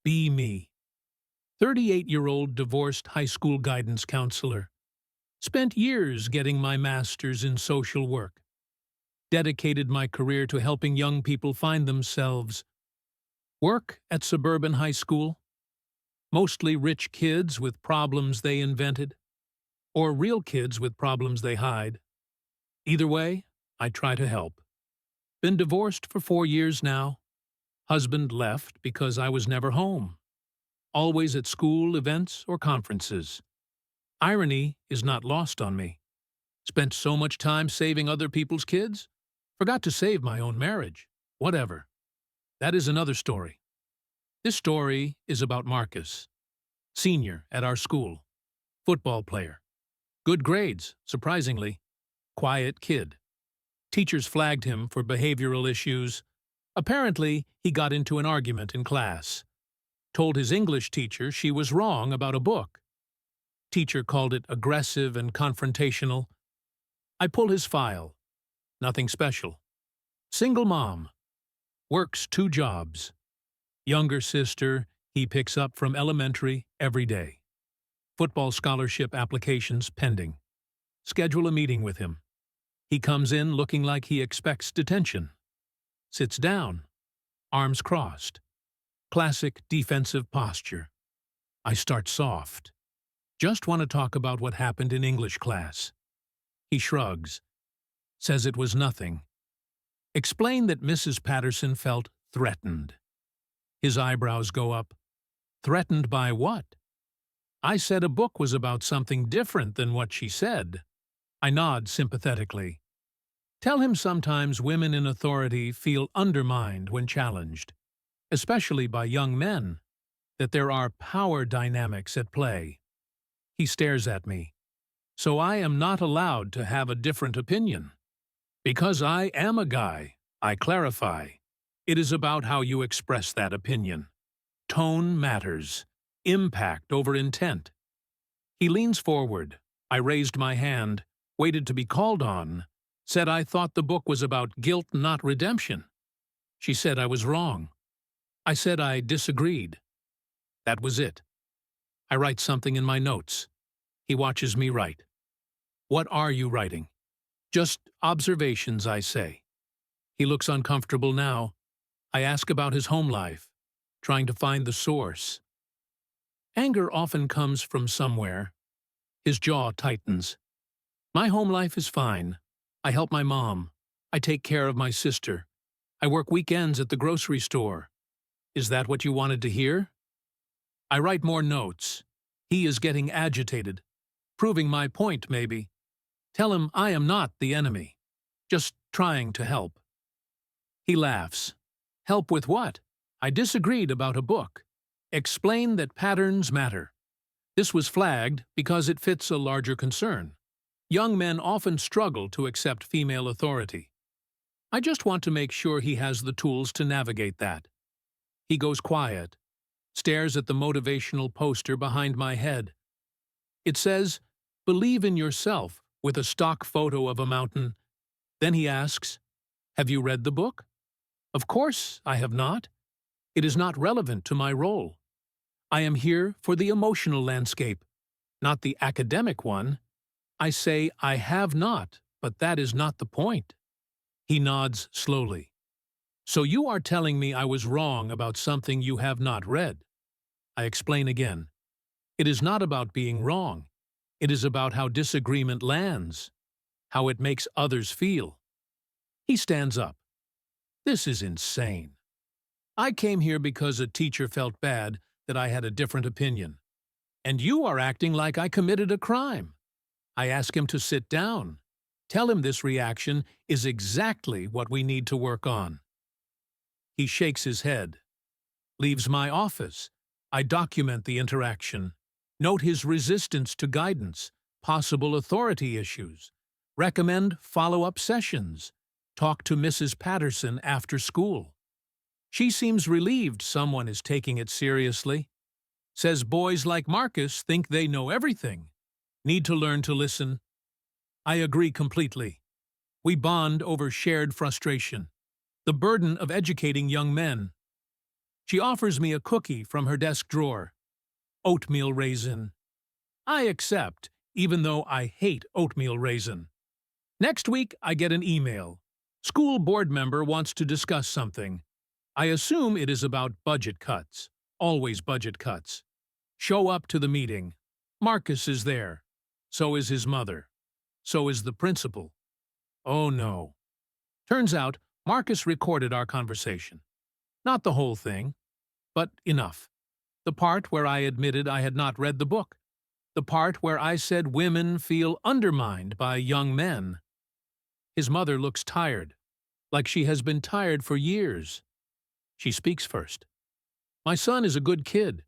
Be me. 38-year-old divorced high school guidance counselor. Spent years getting my master's in social work. Dedicated my career to helping young people find themselves. Work at suburban high school. Mostly rich kids with problems they invented. Or real kids with problems they hide. Either way, I try to help. Been divorced for 4 years now. Husband left because I was never home. Always at school events or conferences. Irony is not lost on me. Spent so much time saving other people's kids, forgot to save my own marriage. Whatever. That is another story. This story is about Marcus, senior at our school, football player. Good grades, surprisingly. Quiet kid. Teachers flagged him for behavioral issues. Apparently, he got into an argument in class. Told his English teacher she was wrong about a book. Teacher called it aggressive and confrontational. I pull his file. Nothing special. Single mom. Works 2 jobs. Younger sister he picks up from elementary every day. Football scholarship applications pending. Schedule a meeting with him. He comes in looking like he expects detention. Sits down. Arms crossed. Classic defensive posture. I start soft. Just want to talk about what happened in English class. He shrugs. Says it was nothing. Explain that Mrs. Patterson felt threatened. His eyebrows go up. Threatened by what? I said a book was about something different than what she said. I nod sympathetically. Tell him sometimes women in authority feel undermined when challenged, especially by young men, that there are power dynamics at play. He stares at me. So I am not allowed to have a different opinion. Because I am a guy, I clarify. It is about how you express that opinion. Tone matters. Impact over intent. He leans forward. I raised my hand, waited to be called on, said I thought the book was about guilt, not redemption. She said I was wrong. I said I disagreed. That was it. I write something in my notes. He watches me write. What are you writing? Just observations, I say. He looks uncomfortable now. I ask about his home life, trying to find the source. Anger often comes from somewhere. His jaw tightens. My home life is fine. I help my mom. I take care of my sister. I work weekends at the grocery store. Is that what you wanted to hear? I write more notes. He is getting agitated. Proving my point, maybe. Tell him I am not the enemy. Just trying to help. He laughs. Help with what? I disagreed about a book. Explain that patterns matter. This was flagged because it fits a larger concern. Young men often struggle to accept female authority. I just want to make sure he has the tools to navigate that. He goes quiet, stares at the motivational poster behind my head. It says, "Believe in yourself," with a stock photo of a mountain. Then he asks, "Have you read the book?" Of course I have not. It is not relevant to my role. I am here for the emotional landscape, not the academic one. I say I have not, but that is not the point. He nods slowly. So you are telling me I was wrong about something you have not read. I explain again. It is not about being wrong. It is about how disagreement lands, how it makes others feel. He stands up. This is insane. I came here because a teacher felt bad that I had a different opinion. And you are acting like I committed a crime. I ask him to sit down. Tell him this reaction is exactly what we need to work on. He shakes his head. Leaves my office. I document the interaction. Note his resistance to guidance, possible authority issues. Recommend follow-up sessions. Talk to Mrs. Patterson after school. She seems relieved someone is taking it seriously. Says boys like Marcus think they know everything. Need to learn to listen. I agree completely. We bond over shared frustration. The burden of educating young men. She offers me a cookie from her desk drawer. Oatmeal raisin. I accept, even though I hate oatmeal raisin. Next week, I get an email. School board member wants to discuss something. I assume it is about budget cuts. Always budget cuts. Show up to the meeting. Marcus is there. So is his mother. So is the principal. Oh no. Turns out, Marcus recorded our conversation. Not the whole thing, but enough. The part where I admitted I had not read the book. The part where I said women feel undermined by young men. His mother looks tired, like she has been tired for years. She speaks first. My son is a good kid.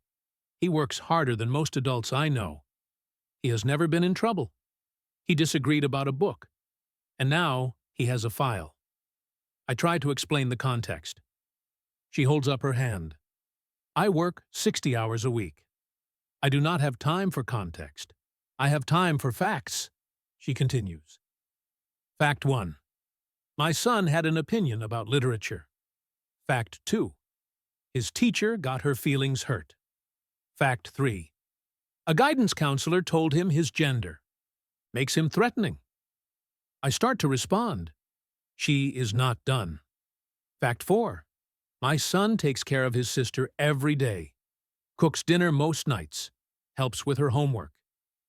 He works harder than most adults I know. He has never been in trouble. He disagreed about a book, and now he has a file. I try to explain the context. She holds up her hand. I work 60 hours a week. I do not have time for context. I have time for facts, she continues. Fact 1. My son had an opinion about literature. Fact 2. His teacher got her feelings hurt. Fact 3. A guidance counselor told him his gender. Makes him threatening. I start to respond. She is not done. Fact 4. My son takes care of his sister every day. Cooks dinner most nights. Helps with her homework.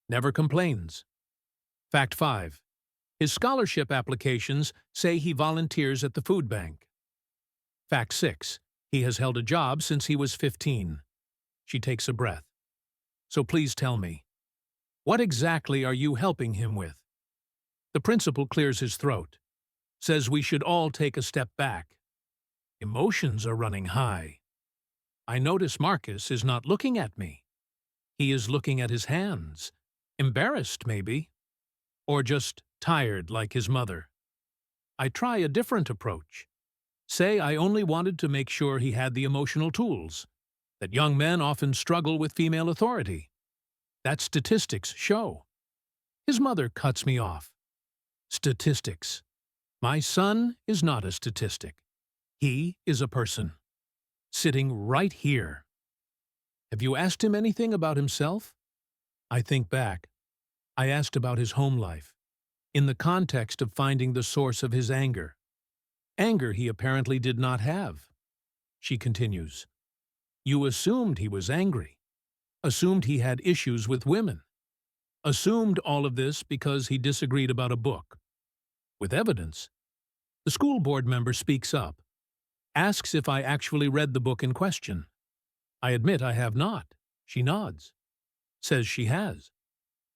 Never complains. Fact 5. His scholarship applications say he volunteers at the food bank. Fact 6. He has held a job since he was 15. She takes a breath. So please tell me, what exactly are you helping him with? The principal clears his throat. Says we should all take a step back. Emotions are running high. I notice Marcus is not looking at me. He is looking at his hands. Embarrassed, maybe. Or just tired like his mother. I try a different approach. Say I only wanted to make sure he had the emotional tools. That young men often struggle with female authority. That statistics show. His mother cuts me off. Statistics. My son is not a statistic. He is a person. Sitting right here. Have you asked him anything about himself? I think back. I asked about his home life, in the context of finding the source of his anger. Anger he apparently did not have. She continues. You assumed he was angry. Assumed he had issues with women. Assumed all of this because he disagreed about a book. With evidence. The school board member speaks up. Asks if I actually read the book in question. I admit I have not. She nods. Says she has.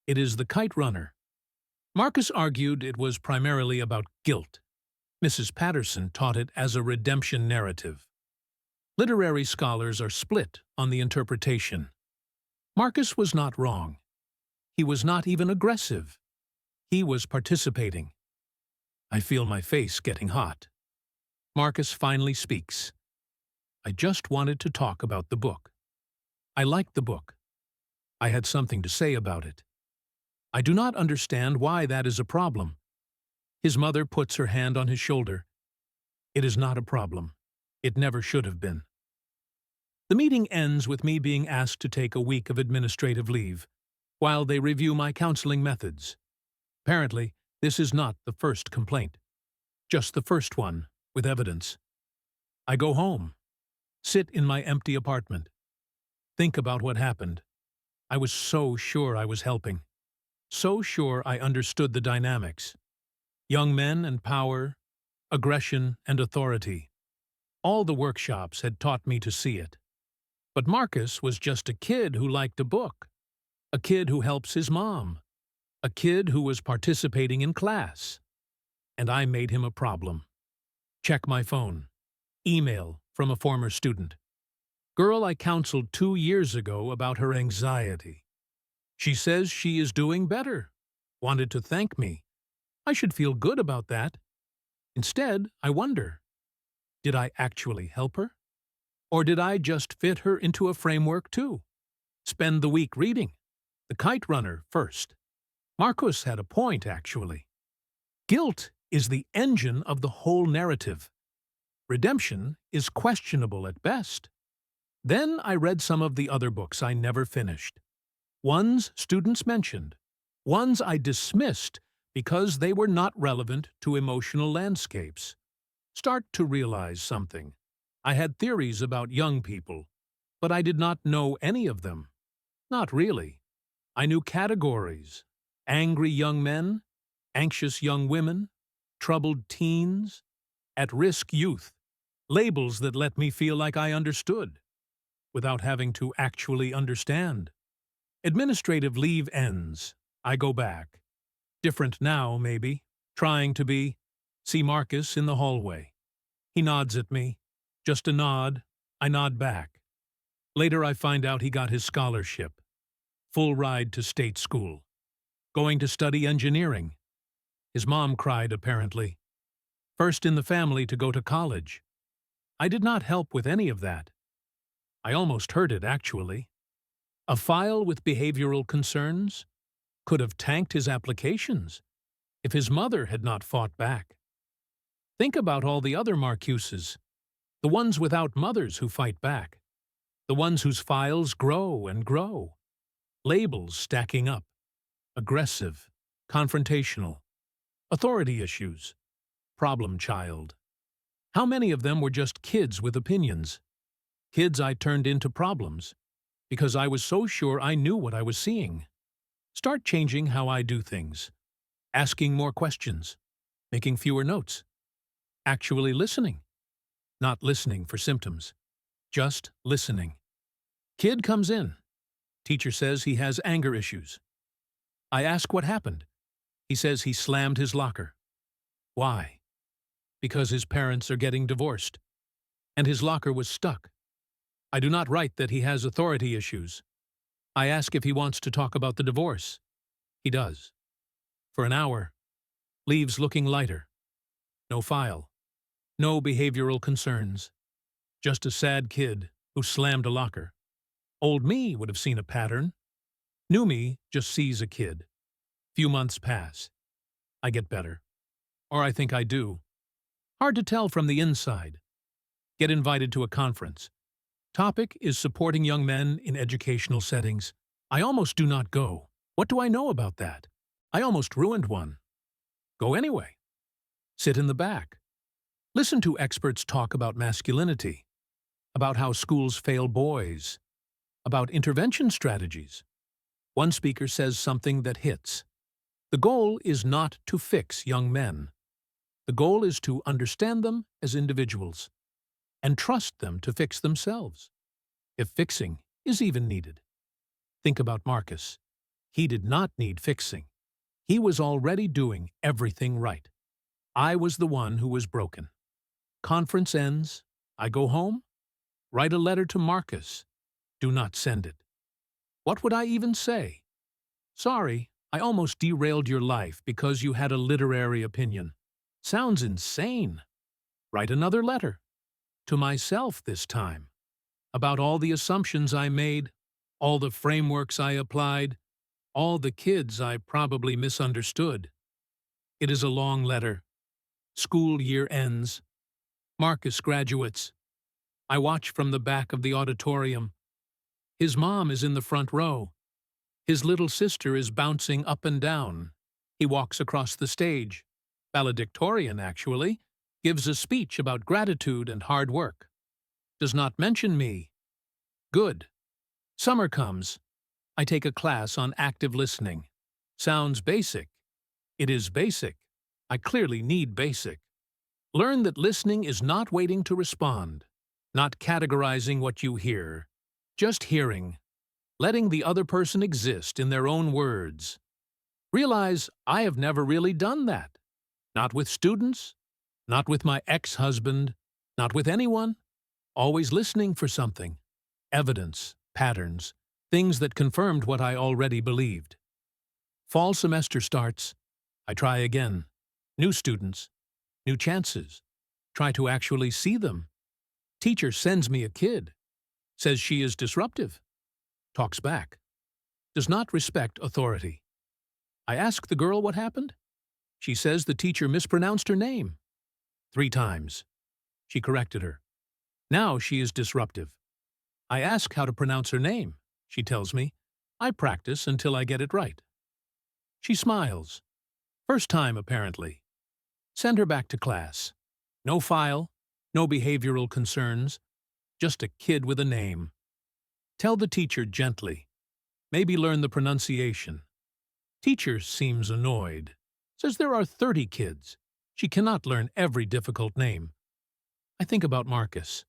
It is The Kite Runner. Marcus argued it was primarily about guilt. Mrs. Patterson taught it as a redemption narrative. Literary scholars are split on the interpretation. Marcus was not wrong. He was not even aggressive. He was participating. I feel my face getting hot. Marcus finally speaks. I just wanted to talk about the book. I liked the book. I had something to say about it. I do not understand why that is a problem. His mother puts her hand on his shoulder. It is not a problem. It never should have been. The meeting ends with me being asked to take a week of administrative leave, while they review my counseling methods. Apparently, this is not the first complaint. Just the first one, with evidence. I go home. Sit in my empty apartment. Think about what happened. I was so sure I was helping. So sure I understood the dynamics. Young men and power, aggression and authority. All the workshops had taught me to see it. But Marcus was just a kid who liked a book. A kid who helps his mom. A kid who was participating in class. And I made him a problem. Check my phone. Email from a former student. Girl I counseled 2 years ago about her anxiety. She says she is doing better. Wanted to thank me. I should feel good about that. Instead, I wonder, did I actually help her? Or did I just fit her into a framework too? Spend the week reading. The Kite Runner first. Marcus had a point, actually. Guilt is the engine of the whole narrative. Redemption is questionable at best. Then I read some of the other books I never finished. Ones students mentioned, ones I dismissed because they were not relevant to emotional landscapes. Start to realize something. I had theories about young people, but I did not know any of them. Not really. I knew categories: angry young men, anxious young women, troubled teens, at-risk youth, labels that let me feel like I understood, without having to actually understand. Administrative leave ends. I go back. Different now, maybe. Trying to be. See Marcus in the hallway. He nods at me. Just a nod. I nod back. Later I find out he got his scholarship. Full ride to state school. Going to study engineering. His mom cried, apparently. First in the family to go to college. I did not help with any of that. I almost heard it, actually. A file with behavioral concerns could have tanked his applications if his mother had not fought back. Think about all the other Marcuses, the ones without mothers who fight back, the ones whose files grow and grow, labels stacking up, aggressive, confrontational, authority issues, problem child. How many of them were just kids with opinions? Kids I turned into problems because I was so sure I knew what I was seeing. Start changing how I do things. Asking more questions. Making fewer notes. Actually listening. Not listening for symptoms. Just listening. Kid comes in. Teacher says he has anger issues. I ask what happened. He says he slammed his locker. Why? Because his parents are getting divorced. And his locker was stuck. I do not write that he has authority issues. I ask if he wants to talk about the divorce. He does. For an hour. Leaves looking lighter. No file. No behavioral concerns. Just a sad kid who slammed a locker. Old me would have seen a pattern. New me just sees a kid. Few months pass. I get better. Or I think I do. Hard to tell from the inside. Get invited to a conference. Topic is supporting young men in educational settings. I almost do not go. What do I know about that? I almost ruined one. Go anyway. Sit in the back. Listen to experts talk about masculinity, about how schools fail boys, about intervention strategies. One speaker says something that hits. The goal is not to fix young men. The goal is to understand them as individuals and trust them to fix themselves, if fixing is even needed. Think about Marcus. He did not need fixing. He was already doing everything right. I was the one who was broken. Conference ends. I go home. Write a letter to Marcus. Do not send it. What would I even say? Sorry, I almost derailed your life because you had a literary opinion. Sounds insane. Write another letter. To myself this time. About all the assumptions I made, all the frameworks I applied, all the kids I probably misunderstood. It is a long letter. School year ends. Marcus graduates. I watch from the back of the auditorium. His mom is in the front row. His little sister is bouncing up and down. He walks across the stage. Valedictorian, actually. Gives a speech about gratitude and hard work. Does not mention me. Good. Summer comes. I take a class on active listening. Sounds basic. It is basic. I clearly need basic. Learn that listening is not waiting to respond, not categorizing what you hear, just hearing, letting the other person exist in their own words. Realize I have never really done that. Not with students, not with my ex-husband, not with anyone. Always listening for something. Evidence, patterns, things that confirmed what I already believed. Fall semester starts. I try again. New students. New chances. Try to actually see them. Teacher sends me a kid. Says she is disruptive. Talks back. Does not respect authority. I ask the girl what happened. She says the teacher mispronounced her name. 3 times. She corrected her. Now she is disruptive. I ask how to pronounce her name. She tells me. I practice until I get it right. She smiles. First time, apparently. Send her back to class. No file, no behavioral concerns, just a kid with a name. Tell the teacher gently. Maybe learn the pronunciation. Teacher seems annoyed. Says there are 30 kids. She cannot learn every difficult name. I think about Marcus,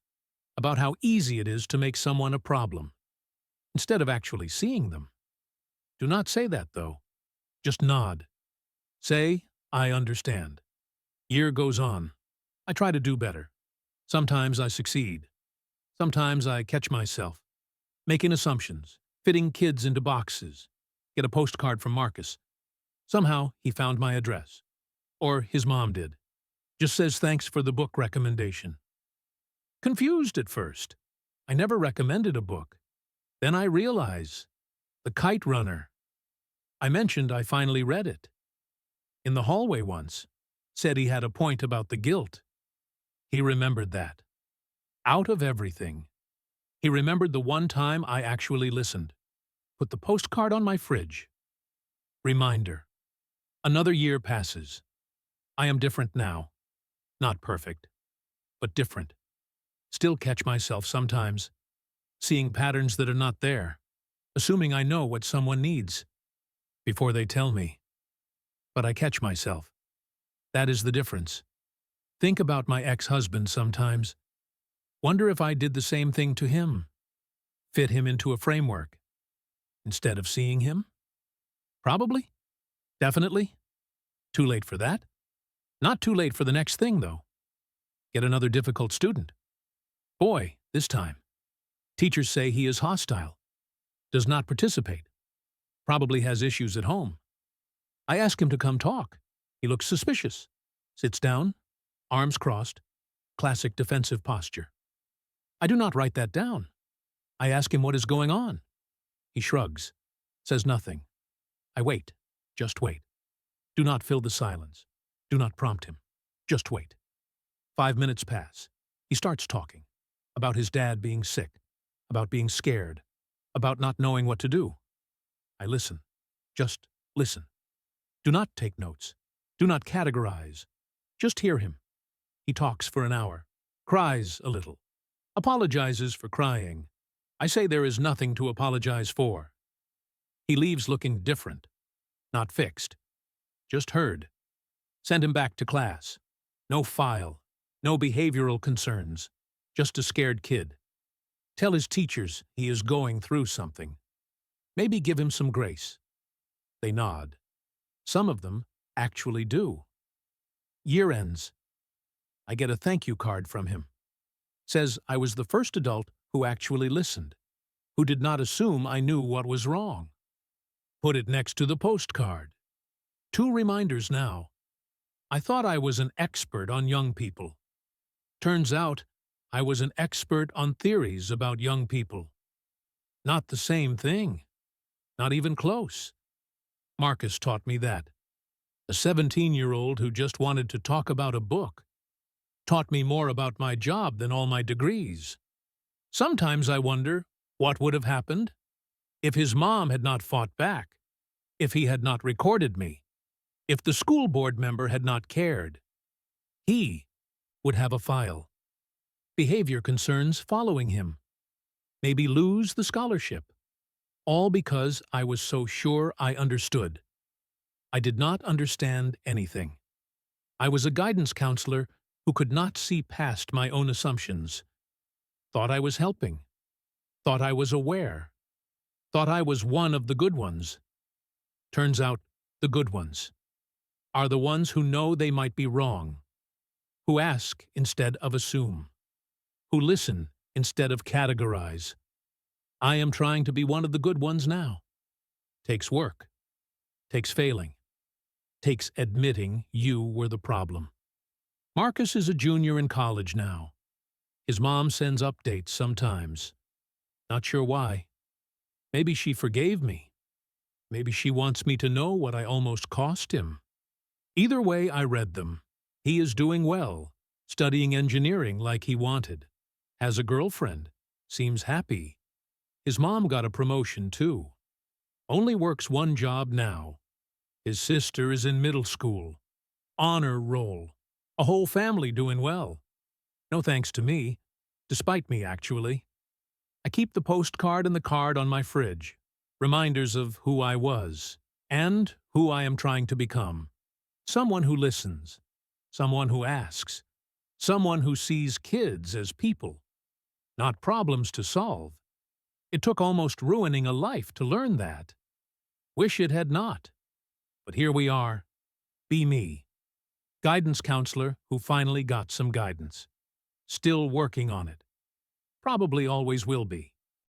about how easy it is to make someone a problem, instead of actually seeing them. Do not say that, though. Just nod. Say, I understand. Year goes on. I try to do better. Sometimes I succeed. Sometimes I catch myself, making assumptions, fitting kids into boxes. Get a postcard from Marcus. Somehow he found my address. Or his mom did. Just says thanks for the book recommendation. Confused at first. I never recommended a book. Then I realize. The Kite Runner. I mentioned I finally read it. In the hallway once. Said he had a point about the guilt. He remembered that. Out of everything. He remembered the one time I actually listened. Put the postcard on my fridge. Reminder. Another year passes. I am different now. Not perfect, but different. Still catch myself sometimes, seeing patterns that are not there, assuming I know what someone needs before they tell me. But I catch myself. That is the difference. Think about my ex-husband sometimes. Wonder if I did the same thing to him. Fit him into a framework. Instead of seeing him? Probably. Definitely. Too late for that. Not too late for the next thing, though. Get another difficult student. Boy, this time. Teachers say he is hostile. Does not participate. Probably has issues at home. I ask him to come talk. He looks suspicious. Sits down, arms crossed, classic defensive posture. I do not write that down. I ask him what is going on. He shrugs, says nothing. I wait, just wait. Do not fill the silence. Do not prompt him. Just wait. 5 minutes pass. He starts talking. About his dad being sick. About being scared. About not knowing what to do. I listen. Just listen. Do not take notes. Do not categorize. Just hear him. He talks for an hour. Cries a little. Apologizes for crying. I say there is nothing to apologize for. He leaves looking different. Not fixed. Just heard. Send him back to class. No file. No behavioral concerns. Just a scared kid. Tell his teachers he is going through something. Maybe give him some grace. They nod. Some of them actually do. Year ends. I get a thank you card from him. Says I was the first adult who actually listened, who did not assume I knew what was wrong. Put it next to the postcard. 2 reminders now. I thought I was an expert on young people. Turns out I was an expert on theories about young people. Not the same thing. Not even close. Marcus taught me that. A 17-year-old who just wanted to talk about a book. Taught me more about my job than all my degrees. Sometimes I wonder what would have happened if his mom had not fought back, if he had not recorded me, if the school board member had not cared. He would have a file. Behavior concerns following him. Maybe lose the scholarship. All because I was so sure I understood. I did not understand anything. I was a guidance counselor who could not see past my own assumptions. Thought I was helping. Thought I was aware. Thought I was one of the good ones. Turns out the good ones are the ones who know they might be wrong, who ask instead of assume, who listen instead of categorize. I am trying to be one of the good ones now. Takes work. Takes failing. Takes admitting you were the problem. Marcus is a junior in college now. His mom sends updates sometimes. Not sure why. Maybe she forgave me. Maybe she wants me to know what I almost cost him. Either way, I read them. He is doing well, studying engineering like he wanted. Has a girlfriend. Seems happy. His mom got a promotion, too. Only works one job now. His sister is in middle school. Honor roll. A whole family doing well. No thanks to me. Despite me, actually. I keep the postcard and the card on my fridge. Reminders of who I was. And who I am trying to become. Someone who listens. Someone who asks. Someone who sees kids as people. Not problems to solve. It took almost ruining a life to learn that. Wish it had not. But here we are. Be me. Guidance counselor who finally got some guidance. Still working on it. Probably always will be.